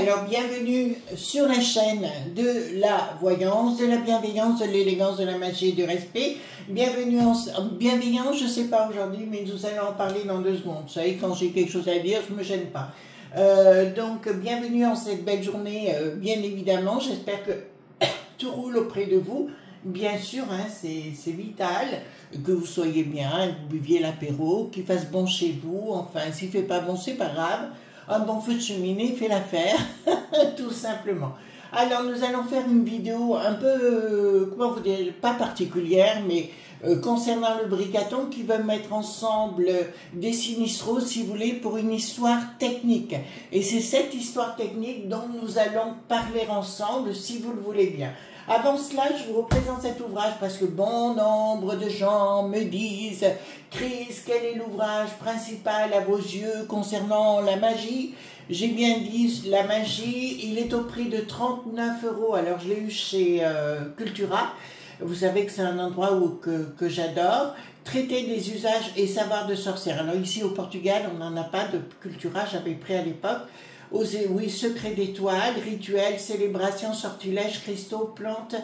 alors bienvenue sur la chaîne de la voyance, de la bienveillance, de l'élégance, de la magie et du respect. Bienvenue en bienveillance, je ne sais pas aujourd'hui, mais nous allons en parler dans 2 secondes. Vous savez, quand j'ai quelque chose à dire, je ne me gêne pas. Donc, bienvenue en cette belle journée, bien évidemment. J'espère que tout roule auprès de vous. Bien sûr, hein, c'est vital que vous soyez bien, que vous buviez l'apéro, qu'il fasse bon chez vous. Enfin, s'il ne fait pas bon, c'est pas grave. Un bon feu de cheminée fait l'affaire, tout simplement. Alors, nous allons faire une vidéo un peu, comment vous dire, pas particulière, mais concernant le brigaton qui va mettre ensemble des sinistroses, si vous voulez, pour une histoire technique. Et c'est cette histoire technique dont nous allons parler ensemble, si vous le voulez bien. Avant cela, je vous représente cet ouvrage parce que bon nombre de gens me disent « Chris, quel est l'ouvrage principal à vos yeux concernant la magie ?» J'ai bien dit la magie, il est au prix de 39 €. Alors je l'ai eu chez Cultura. Vous savez que c'est un endroit que j'adore. Traiter des usages et savoirs de sorcières. Alors ici au Portugal, on n'en a pas de Cultura, j'avais pris à l'époque. Oui, secrets d'étoiles, rituels, célébrations, sortilèges, cristaux, plantes,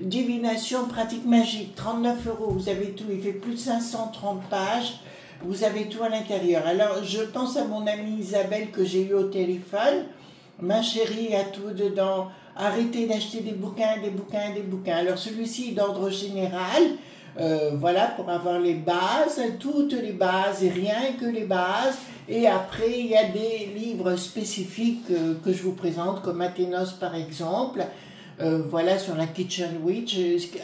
divination, pratiques magiques. 39 €, vous avez tout. Il fait plus de 530 pages. Vous avez tout à l'intérieur. Alors, je pense à mon amie Isabelle que j'ai eu au téléphone. Ma chérie a tout dedans. Arrêtez d'acheter des bouquins, des bouquins, des bouquins. Alors, celui-ci est d'ordre général. Voilà, pour avoir les bases, toutes les bases et rien que les bases. Et après, il y a des livres spécifiques que je vous présente, comme Athénos par exemple. Voilà, sur la Kitchen Witch.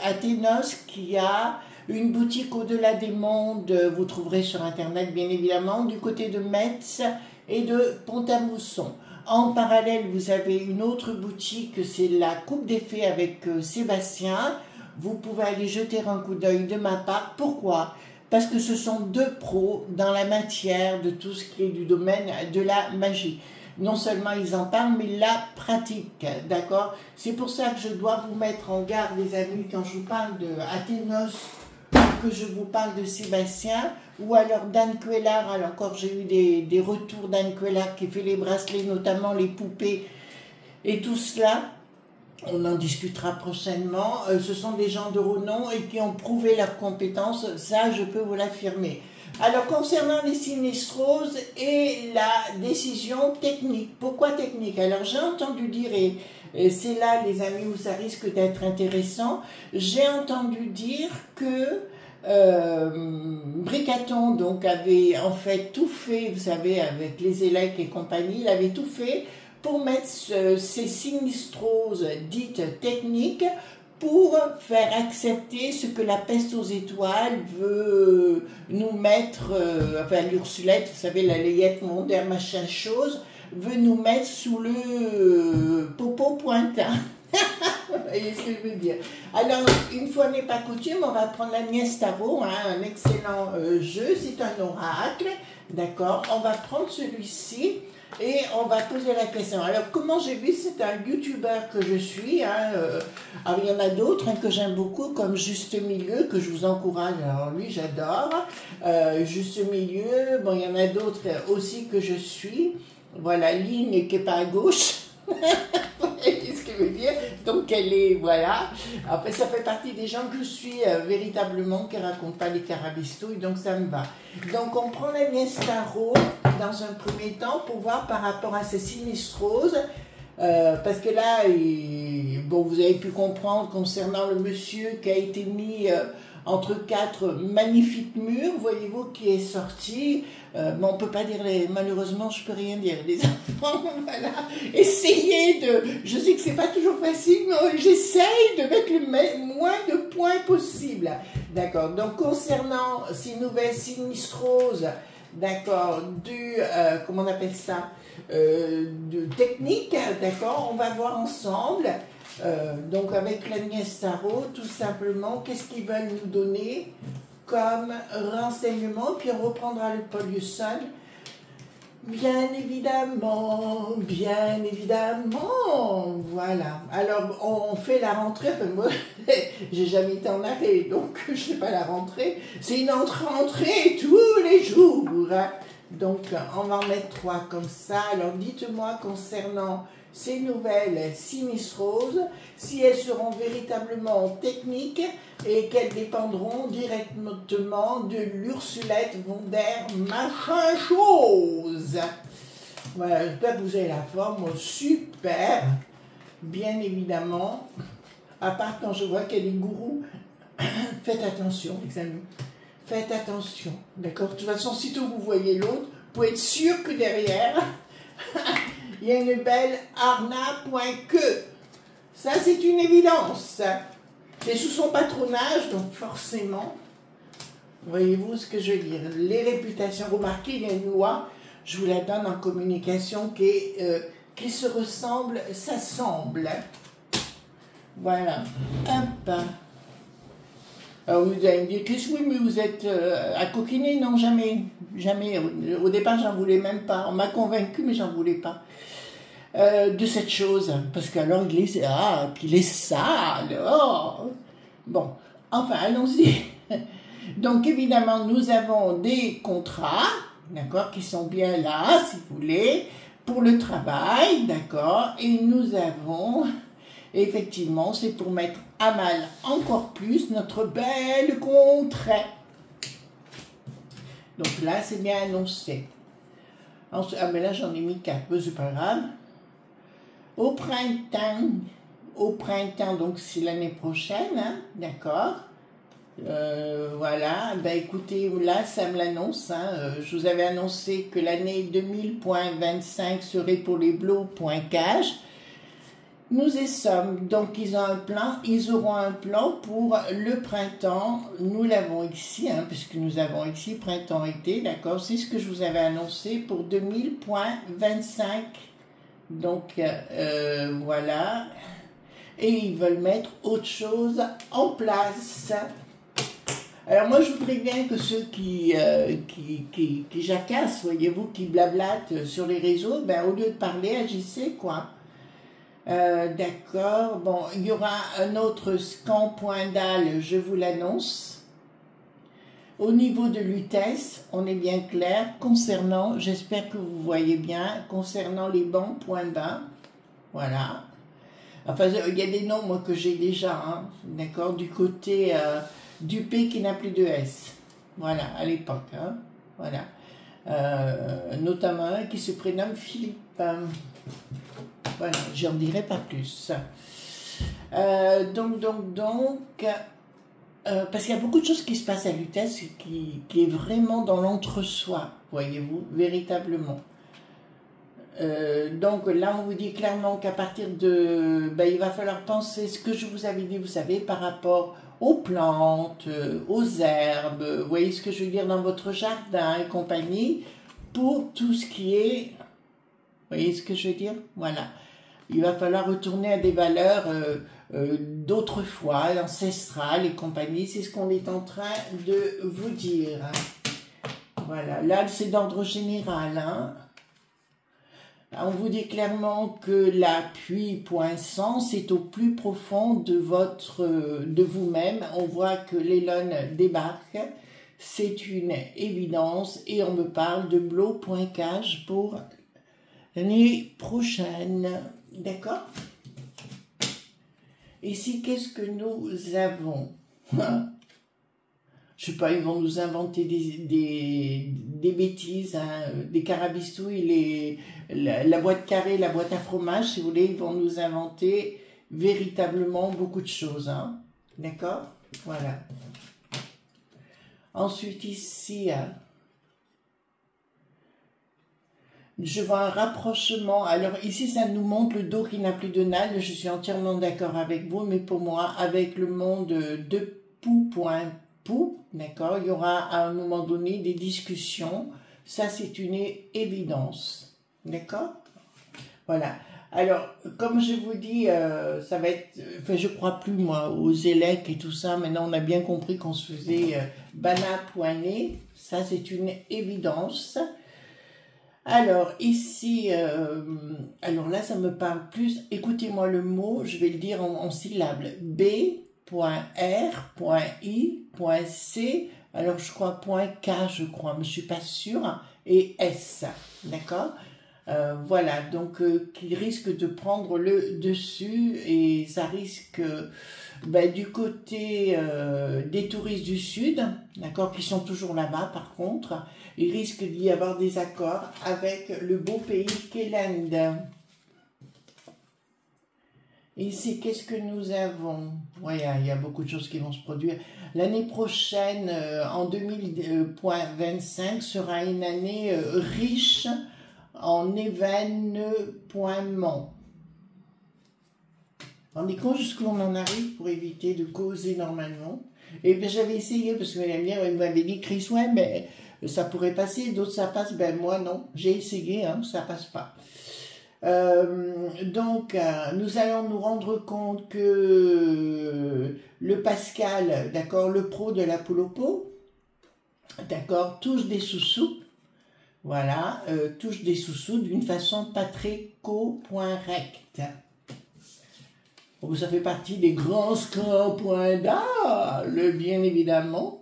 Athénos qui a une boutique au-delà des mondes, vous trouverez sur Internet bien évidemment, du côté de Metz et de Pont-à-Mousson. En parallèle, vous avez une autre boutique, c'est la Coupe des Fées avec Sébastien. Vous pouvez aller jeter un coup d'œil de ma part. Pourquoi ? Parce que ce sont 2 pros dans la matière de tout ce qui est du domaine de la magie. Non seulement ils en parlent, mais la pratique, d'accord? C'est pour ça que je dois vous mettre en garde, les amis, quand je vous parle de Athénos, que je vous parle de Sébastien, ou alors d'Anne Cuellar. Alors encore, j'ai eu des retours d'Anne Cuellar qui fait les bracelets, notamment les poupées, et tout cela. On en discutera prochainement. Ce sont des gens de renom et qui ont prouvé leurs compétences. Ça, je peux vous l'affirmer. Alors, concernant les sinistroses et la décision technique. Pourquoi technique? Alors, j'ai entendu dire, et c'est là, les amis, où ça risque d'être intéressant, j'ai entendu dire que Brigaton donc avait en fait tout fait, vous savez, avec les élèves et compagnie, il avait tout fait pour mettre ces sinistroses dites techniques pour faire accepter ce que la peste aux étoiles veut nous mettre, enfin l'Ursulette, vous savez, la layette mondaine, machin chose, veut nous mettre sous le popo pointin. Vous voyez ce que je veux dire. Alors, une fois n'est pas coutume, on va prendre l'Agnès Tarot, hein, un excellent jeu, c'est un oracle, d'accord. On va prendre celui-ci et on va poser la question. Alors, comment j'ai vu, c'est un youtubeur que je suis, hein, alors il y en a d'autres hein, que j'aime beaucoup, comme Juste Milieu, que je vous encourage, alors lui j'adore, Juste Milieu, bon il y en a d'autres aussi que je suis, voilà, Ligne qui n'est pas à gauche, ce que je veux dire, donc elle est, voilà, après ça fait partie des gens que je suis véritablement, qui ne racontent pas les carabistouilles, donc ça me va. Donc on prend l'Agnès Tarot dans un premier temps pour voir par rapport à ces sinistroses, parce que là, bon, vous avez pu comprendre concernant le monsieur qui a été mis entre 4 magnifiques murs, voyez-vous, qui est sorti. Mais on ne peut pas dire, malheureusement, je ne peux rien dire. Les enfants, voilà, essayez de... Je sais que ce n'est pas toujours facile, mais j'essaye de mettre le moins de points possible. D'accord, donc concernant ces nouvelles sinistroses, d'accord, comment on appelle ça, de technique, d'accord, on va voir ensemble. Donc avec l'Agnès Tarot, tout simplement, qu'est-ce qu'ils veulent nous donner comme renseignement, puis on reprendra le Poliusson. Bien évidemment, voilà. Alors, on fait la rentrée, enfin, moi, j'ai jamais été en arrêt, donc je ne sais pas la rentrée. C'est une rentrée tous les jours, hein. Donc, on va en mettre 3 comme ça. Alors, dites-moi concernant ces nouvelles sinistroses, si elles seront véritablement techniques et qu'elles dépendront directement de l'Ursulette von der machin chose. Voilà, j'espère que vous avez la forme super, bien évidemment. À part quand je vois qu'il y a des gourous, faites attention, les amis. Faites attention, d'accord? De toute façon, sitôt que vous voyez l'autre, vous pouvez être sûr que derrière, il y a une belle Arna.que. Ça, c'est une évidence. C'est sous son patronage, donc forcément, voyez-vous ce que je veux dire? Les réputations, remarquez, il y a une loi, je vous la donne en communication, qui se ressemble, s'assemble. Voilà. Hop. Alors vous allez me dire, Chris, oui, mais vous êtes à coquiner? Non, jamais. Jamais. Au départ, j'en voulais même pas. On m'a convaincu, mais j'en voulais pas. De cette chose. Parce qu'alors, il est sale. Oh. Bon, enfin, allons-y. Donc, évidemment, nous avons des contrats, d'accord, qui sont bien là, si vous voulez, pour le travail, d'accord, et nous avons... Effectivement, c'est pour mettre à mal encore plus notre belle contrée. Donc là, c'est bien annoncé. Ensuite, ah, mais là, j'en ai mis 4, c'est pas grave. Au printemps, donc c'est l'année prochaine, hein, d'accord. Voilà, ben écoutez, là, ça me l'annonce. Hein, je vous avais annoncé que l'année 2000.25 serait pour les blots.cage. Nous y sommes, donc ils auront un plan pour le printemps, nous l'avons ici, hein, puisque nous avons ici printemps-été, d'accord, c'est ce que je vous avais annoncé pour 2000.25, donc voilà, et ils veulent mettre autre chose en place. Alors moi je voudrais bien que ceux qui jacassent, voyez-vous, qui blablatent sur les réseaux, ben au lieu de parler, agissez, quoi. D'accord, bon, il y aura un autre scan point dalle, je vous l'annonce. Au niveau de l'UTES, on est bien clair, concernant, j'espère que vous voyez bien, concernant les bancs point bas, voilà. Enfin, il y a des noms, moi, que j'ai déjà, hein, d'accord, du côté du P qui n'a plus de S, voilà, à l'époque, hein, voilà. Notamment un qui se prénomme Philippe. Voilà, j'en dirai pas plus. Parce qu'il y a beaucoup de choses qui se passent à l'UTES qui est vraiment dans l'entre-soi, voyez-vous, véritablement. Donc là, on vous dit clairement qu'à partir de... Ben, il va falloir penser ce que je vous avais dit, vous savez, par rapport aux plantes, aux herbes, vous voyez ce que je veux dire, dans votre jardin et compagnie, pour tout ce qui est... Vous voyez ce que je veux dire? Voilà. Il va falloir retourner à des valeurs d'autrefois, ancestrales et compagnie. C'est ce qu'on est en train de vous dire. Voilà. Là, c'est d'ordre général. Hein. On vous dit clairement que l'appui point sens est au plus profond de vous-même. On voit que l'Elon débarque. C'est une évidence. Et on me parle de blow.cage pour l'année prochaine. D'accord? Ici, qu'est-ce que nous avons? Je sais pas, ils vont nous inventer des bêtises, hein, des carabistouilles, la boîte carrée, la boîte à fromage, si vous voulez, ils vont nous inventer véritablement beaucoup de choses. Hein. D'accord? Voilà. Ensuite, ici... je vois un rapprochement. Alors ici, ça nous montre le dos qui n'a plus de nal. Je suis entièrement d'accord avec vous, mais pour moi, avec le monde de pou.pou, d'accord, il y aura à un moment donné des discussions. Ça, c'est une évidence. D'accord? Voilà. Alors, comme je vous dis, ça va être... Enfin, je crois plus, moi, aux élèves et tout ça. Maintenant, on a bien compris qu'on se faisait bana.né. Ça, c'est une évidence. Alors, ici, alors là, ça me parle plus. Écoutez-moi le mot, je vais le dire en syllabes. B.R.I.C. Alors, je crois .K, je crois, mais je ne suis pas sûre. et S, d'accord? Voilà, donc qui risque de prendre le dessus et ça risque du côté des touristes du Sud, d'accord, qui sont toujours là-bas par contre, il risque d'y avoir des accords avec le beau pays qu'est l'Inde. Ici, qu'est-ce que nous avons? Ouais, il y a beaucoup de choses qui vont se produire. L'année prochaine, en 2025, sera une année riche en événements. On est con jusqu'où on en arrive pour éviter de causer normalement. Et bien j'avais essayé, parce que elle m'avait dit, Chris, ouais, mais ça pourrait passer, d'autres ça passe, ben moi non, j'ai essayé, hein, ça passe pas. Donc, nous allons nous rendre compte que le Pascal, d'accord, le pro de la poule au pot, d'accord, touche des sous-sous, voilà, touche des sous-sous d'une façon pas très correcte. Donc, ça fait partie des grands scores points d'âle, bien évidemment.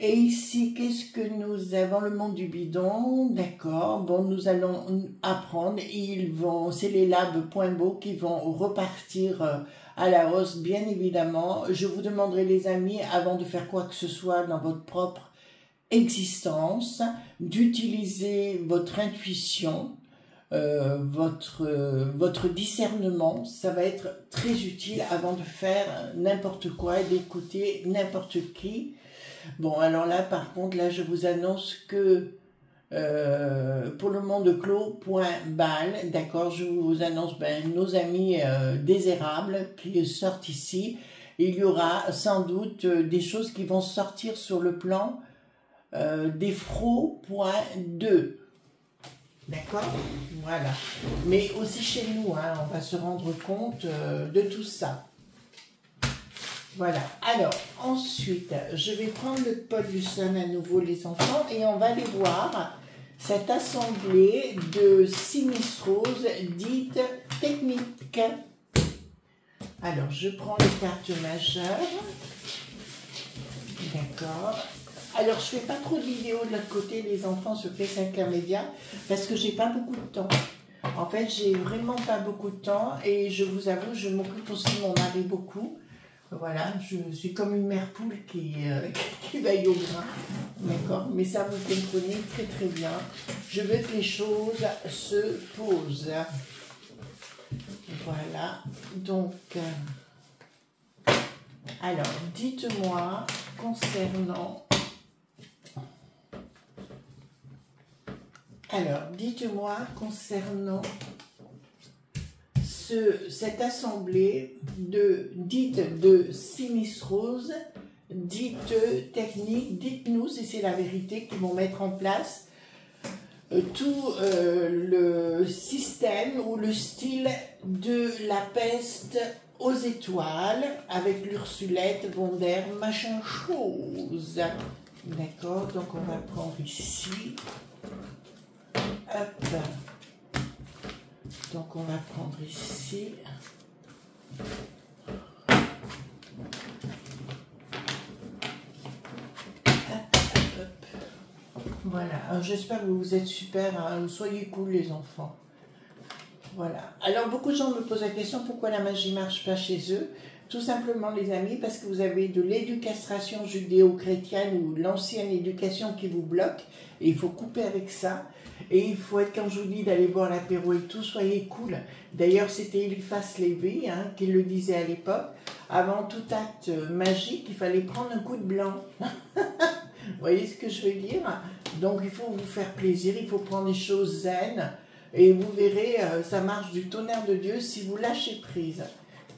Et ici, qu'est-ce que nous avons? Le monde du bidon, d'accord. Bon, nous allons apprendre. C'est les labs Point Beau qui vont repartir à la hausse, bien évidemment. Je vous demanderai, les amis, avant de faire quoi que ce soit dans votre propre existence, d'utiliser votre intuition, votre discernement. Ça va être très utile avant de faire n'importe quoi et d'écouter n'importe qui. Bon, alors là, par contre, là, je vous annonce que pour le monde clos, .bal, d'accord, je vous annonce nos amis désérables qui sortent ici. Il y aura sans doute des choses qui vont sortir sur le plan des fros.2. D'accord? Voilà. Mais aussi chez nous, hein, on va se rendre compte de tout ça. Voilà, alors ensuite, je vais prendre le Paul Luçon à nouveau, les enfants, et on va aller voir cette assemblée de sinistroses dites techniques. Alors, je prends les cartes majeures. D'accord. Alors, je ne fais pas trop de vidéos de l'autre côté, les enfants, sur Sinclair Média, parce que j'ai pas beaucoup de temps. En fait, j'ai vraiment pas beaucoup de temps, et je vous avoue, je m'occupe aussi de mon mari beaucoup. Voilà, je suis comme une mère poule qui veille au grain, d'accord? Mais ça, vous comprenez très très bien. Je veux que les choses se posent. Voilà, donc, alors, dites-moi concernant... cette assemblée dite de sinistroses, dite technique, dites-nous si c'est la vérité qu'ils vont mettre en place tout le système ou le style de la peste aux étoiles avec l'Ursulette, Vonder, machin chose. D'accord, donc on va prendre ici. Hop. Donc on va prendre ici. Voilà, j'espère que vous êtes super, hein. Soyez cool les enfants. Voilà. Alors beaucoup de gens me posent la question pourquoi la magie marche pas chez eux. Tout simplement les amis, parce que vous avez de l'éducation judéo-chrétienne ou l'ancienne éducation qui vous bloque. Et il faut couper avec ça. Et il faut être, quand je vous dis d'aller boire l'apéro et tout, soyez cool. D'ailleurs, c'était Eliphas Lévy hein, qui le disait à l'époque. Avant tout acte magique, il fallait prendre un coup de blanc. Vous voyez ce que je veux dire? Donc, il faut vous faire plaisir, il faut prendre des choses zen. Et vous verrez, ça marche du tonnerre de Dieu si vous lâchez prise.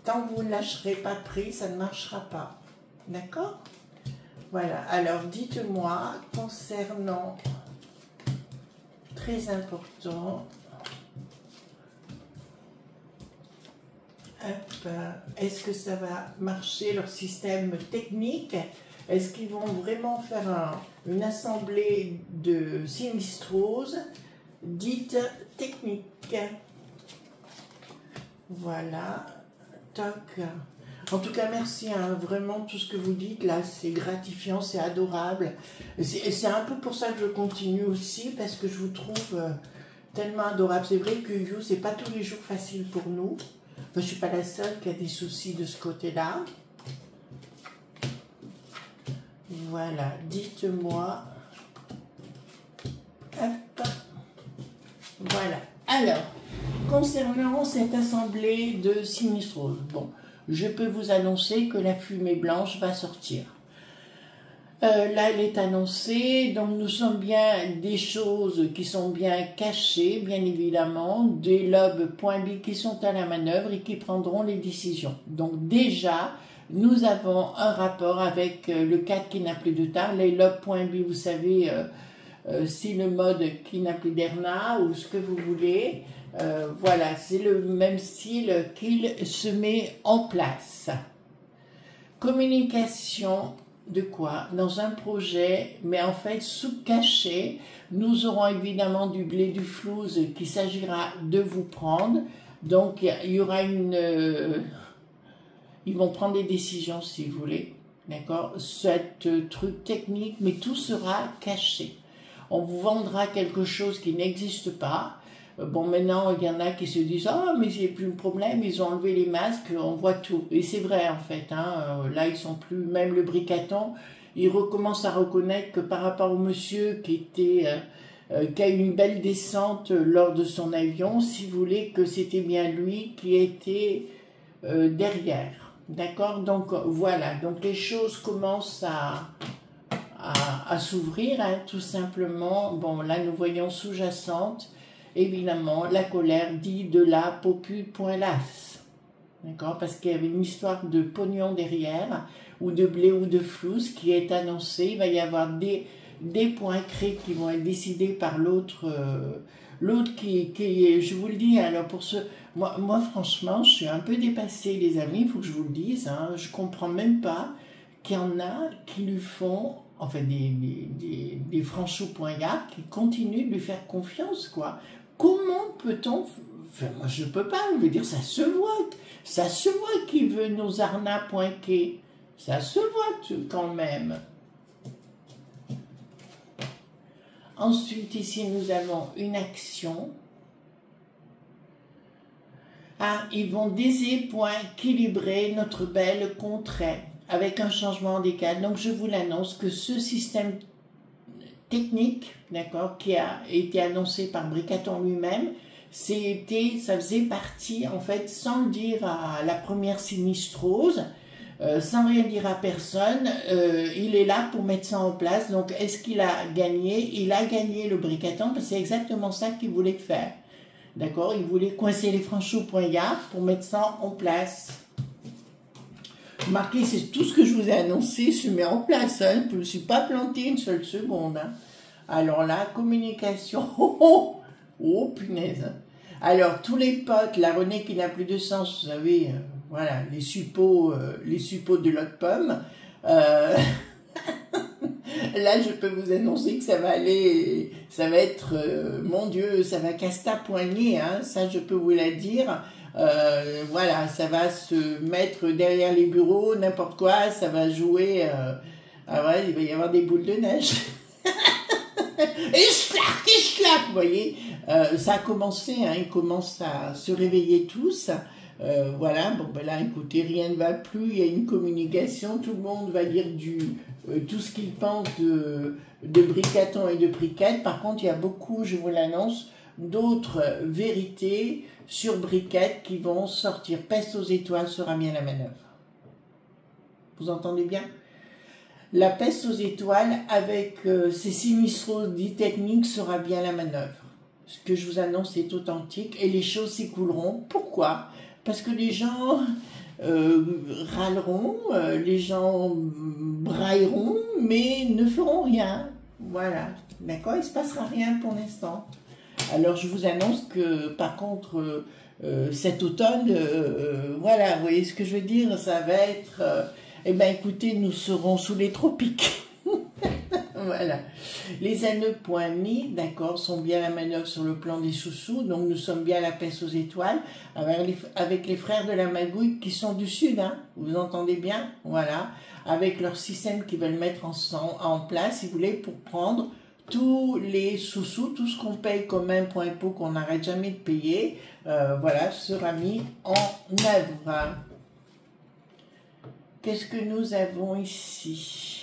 Tant que vous ne lâcherez pas prise, ça ne marchera pas. D'accord? Voilà. Alors, dites-moi, concernant... Très important. Est-ce que ça va marcher, leur système technique? Est-ce qu'ils vont vraiment faire une assemblée de sinistroses dites techniques? Voilà. Toc. En tout cas, merci, hein, vraiment, tout ce que vous dites là, c'est gratifiant, c'est adorable. C'est un peu pour ça que je continue aussi, parce que je vous trouve tellement adorable. C'est vrai que You, c'est pas tous les jours facile pour nous. Enfin, je suis pas la seule qui a des soucis de ce côté-là. Voilà, dites-moi. Hop. Voilà. Alors, concernant cette assemblée de sinistrose, bon, je peux vous annoncer que la fumée blanche va sortir. Là, elle est annoncée, donc nous sommes bien des choses qui sont bien cachées, bien évidemment, des lobes point B qui sont à la manœuvre et qui prendront les décisions. Donc déjà, nous avons un rapport avec le 4 qui n'a plus de tard. Les lobes point B, vous savez, c'est le mode qui n'a plus d'Erna ou ce que vous voulez. Voilà, c'est le même style qu'il se met en place. Communication de quoi? Dans un projet, mais en fait sous cachet, nous aurons évidemment du blé, du flouze qu'il s'agira de vous prendre. Donc il y aura une... ils vont prendre des décisions si vous voulez, d'accord? Cet truc technique, mais tout sera caché. On vous vendra quelque chose qui n'existe pas. Bon, maintenant, il y en a qui se disent « Ah, mais c'est plus le problème, ils ont enlevé les masques, on voit tout. » Et c'est vrai, en fait. Hein, là, ils sont plus... Même le bricaton, il recommence à reconnaître que par rapport au monsieur qui a eu une belle descente lors de son avion, si vous voulez, que c'était bien lui qui était derrière. D'accord? Donc, voilà. Donc, les choses commencent à s'ouvrir, hein, tout simplement. Bon, là, nous voyons sous-jacente. Évidemment, la colère dit de la popu.las. D'accord? Parce qu'il y avait une histoire de pognon derrière, ou de blé ou de flouze qui est annoncée. Il va y avoir des points créés qui vont être décidés par l'autre. L'autre qui, je vous le dis, alors pour ce... Moi, franchement, je suis un peu dépassée, les amis, il faut que je vous le dise. Hein, je comprends même pas qu'il y en a qui lui font... Enfin, des franchos.gars qui continuent de lui faire confiance, quoi. Comment peut-on... Enfin, moi, je peux pas, je veux dire, ça se voit qu'il veut nos arnas.quai. Ça se voit quand même. Ensuite, ici, nous avons une action. Ah, ils vont déséquilibrer notre belle contrée avec un changement des cadres. Donc, je vous l'annonce que ce système technique, d'accord, qui a été annoncé par Bricaton lui-même, ça faisait partie, en fait, sans le dire à la première sinistrose, sans rien dire à personne, il est là pour mettre ça en place. Donc, est-ce qu'il a gagné? Il a gagné le Bricaton, parce que c'est exactement ça qu'il voulait faire. D'accord? Il voulait coincer les franchos.gars pour mettre ça en place. Remarquez, c'est tout ce que je vous ai annoncé se met en place. Hein. Je ne me suis pas planté une seule seconde. Hein. Alors là, communication. Oh, punaise. Alors, tous les potes, la Renée qui n'a plus de sens, vous savez, voilà, les suppôts de l'autre pomme. Là, je peux vous annoncer que ça va être, mon Dieu, ça va casser ta poignée, hein, ça je peux vous la dire. Voilà, ça va se mettre derrière les bureaux, n'importe quoi, ça va jouer. Ah ouais, il va y avoir des boules de neige. Et schlac, vous voyez. Ça a commencé, hein, ils commencent à se réveiller tous. Voilà, bon ben là, écoutez, rien ne va plus, il y a une communication, tout le monde va dire tout ce qu'il pense de Bricaton et de Briquette. Par contre, il y a beaucoup, je vous l'annonce, d'autres vérités sur Briquette qui vont sortir. Peste aux étoiles sera bien la manœuvre. Vous entendez bien? La peste aux étoiles avec ces sinistroses dites techniques sera bien la manœuvre. Ce que je vous annonce est authentique et les choses s'écouleront. Pourquoi? Parce que les gens râleront, les gens brailleront, mais ne feront rien. Voilà, d'accord? Il ne se passera rien pour l'instant. Alors, je vous annonce que, par contre, cet automne, voilà, vous voyez ce que je veux dire? Ça va être... eh bien, écoutez, nous serons sous les tropiques. Voilà. Voilà. Les anneaux.mi, d'accord, sont bien la manœuvre sur le plan des sous-sous. Donc nous sommes bien à la peste aux étoiles avec les frères de la magouille qui sont du sud, hein. Vous entendez bien? Voilà. Avec leur système qu'ils veulent mettre en place, si vous voulez, pour prendre tous les sous-sous, tout ce qu'on paye comme impôt qu'on n'arrête jamais de payer, voilà, sera mis en œuvre. Qu'est-ce que nous avons ici?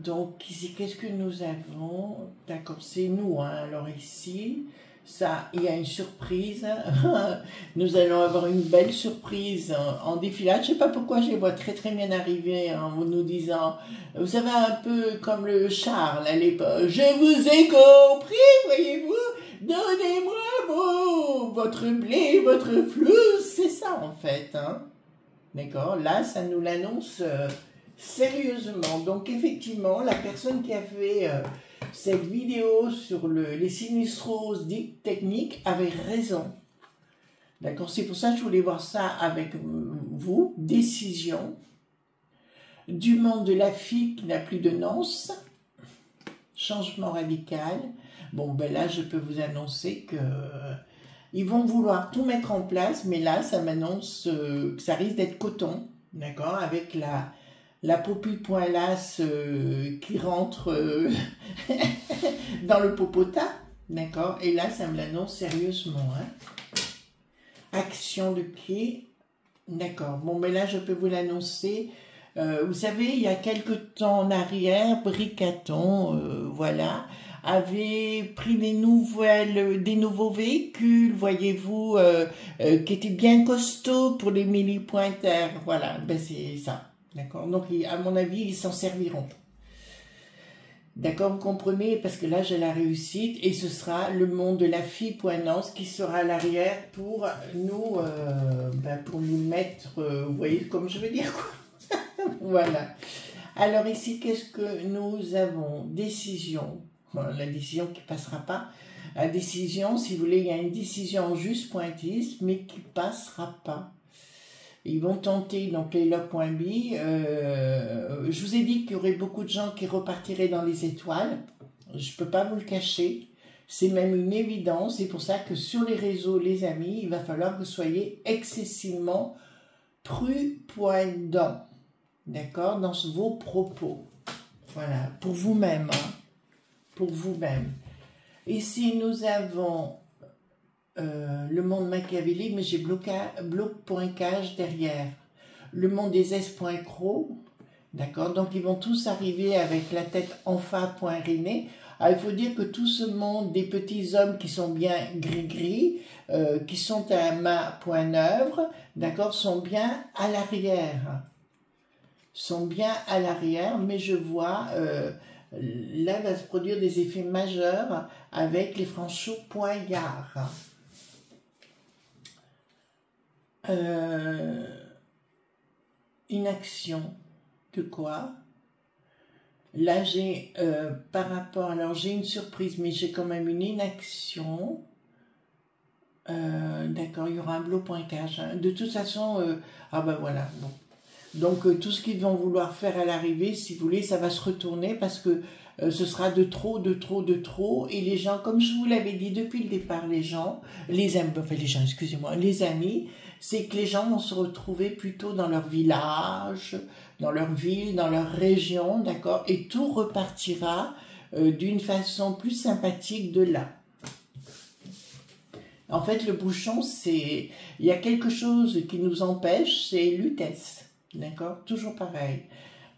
Donc ici, qu'est-ce que nous avons? D'accord, c'est nous, hein. Alors ici, ça, il y a une surprise. Nous allons avoir une belle surprise en défilade. Je ne sais pas pourquoi je les vois très très bien arriver en nous disant, vous savez, un peu comme le Charles à l'époque, je vous ai compris, voyez-vous, donnez-moi votre blé, votre flouze, c'est ça en fait, hein. D'accord, là ça nous l'annonce sérieusement. Donc effectivement, la personne qui a fait cette vidéo sur les sinistroses dites techniques avait raison. D'accord, c'est pour ça que je voulais voir ça avec vous. Décision du monde de la fille qui n'a plus de nonce. Changement radical. Bon, ben là, je peux vous annoncer que ils vont vouloir tout mettre en place, mais là, ça m'annonce que ça risque d'être coton, d'accord, avec la popu.las qui rentre dans le popota, d'accord, et là, ça me l'annonce sérieusement, hein. Action de pied, d'accord, bon, mais là, je peux vous l'annoncer. Vous savez, il y a quelque temps en arrière, Bricaton, voilà, avait pris des nouveaux véhicules, voyez-vous, qui étaient bien costauds pour les millipointaires. Voilà, ben c'est ça. D'accord. Donc, à mon avis, ils s'en serviront. D'accord, vous comprenez? Parce que là, j'ai la réussite et ce sera le monde de la fille.nance qui sera à l'arrière pour nous mettre, vous voyez comme je veux dire, quoi. Voilà. Alors ici, qu'est-ce que nous avons? Décision. Voilà, la décision qui ne passera pas. La décision, si vous voulez, il y a une décision en juste pointiste, mais qui ne passera pas. Ils vont tenter, donc les log.b. Je vous ai dit qu'il y aurait beaucoup de gens qui repartiraient dans les étoiles. Je ne peux pas vous le cacher. C'est même une évidence. C'est pour ça que sur les réseaux, les amis, il va falloir que vous soyez excessivement prudents. D'accord, dans vos propos. Voilà, pour vous-même. Hein, pour vous-même. Ici, nous avons le monde machiavélique, mais j'ai bloc.cage derrière. Le monde des S.cro. D'accord, donc ils vont tous arriver avec la tête en fa.riné. Alors, il faut dire que tout ce monde des petits hommes qui sont bien gris-gris, qui sont à ma.œuvre, d'accord, sont bien à l'arrière. Sont bien à l'arrière, mais je vois, là va se produire des effets majeurs avec les franchos.gare. Inaction de quoi? Là j'ai par rapport, alors j'ai une surprise, mais j'ai quand même une inaction. D'accord, il y aura un bloc.cage. Hein. De toute façon, ah ben voilà, bon. Donc tout ce qu'ils vont vouloir faire à l'arrivée, si vous voulez, ça va se retourner parce que ce sera de trop, et les gens, comme je vous l'avais dit depuis le départ, les amis, c'est que les gens vont se retrouver plutôt dans leur village, dans leur ville, dans leur région, d'accord, et tout repartira d'une façon plus sympathique de là. En fait, le bouchon, il y a quelque chose qui nous empêche, c'est l'UTES. D'accord, toujours pareil.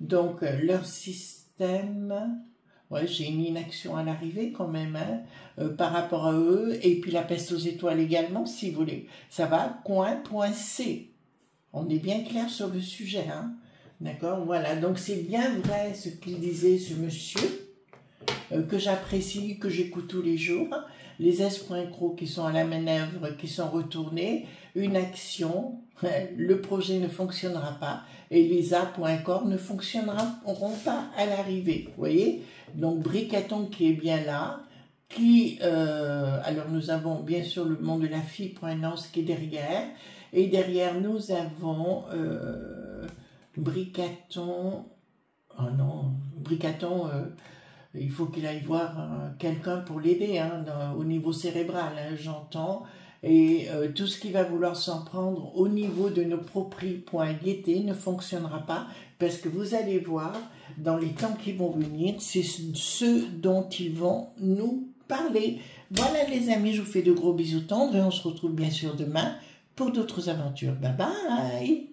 Donc, leur système, ouais, j'ai une inaction à l'arrivée quand même, hein, par rapport à eux, et puis la peste aux étoiles également, si vous voulez. Ça va, coin.c. On est bien clair sur le sujet, hein. D'accord, voilà. Donc, c'est bien vrai ce qu'il disait, ce monsieur, que j'apprécie, que j'écoute tous les jours. Les S.cro qui sont à la manœuvre, qui sont retournés, une action, le projet ne fonctionnera pas et les A.corps ne fonctionneront pas à l'arrivée, vous voyez. Donc Bricaton qui est bien là, alors nous avons bien sûr le monde de la fille.nance qui est derrière, et derrière nous avons Bricaton, Oh non, Bricaton, il faut qu'il aille voir quelqu'un pour l'aider, hein, au niveau cérébral, hein, j'entends. Et tout ce qui va vouloir s'en prendre au niveau de nos propres.gaieté ne fonctionnera pas, parce que vous allez voir, dans les temps qui vont venir, c'est ce dont ils vont nous parler. Voilà les amis, je vous fais de gros bisous tendres et on se retrouve bien sûr demain pour d'autres aventures. Bye bye!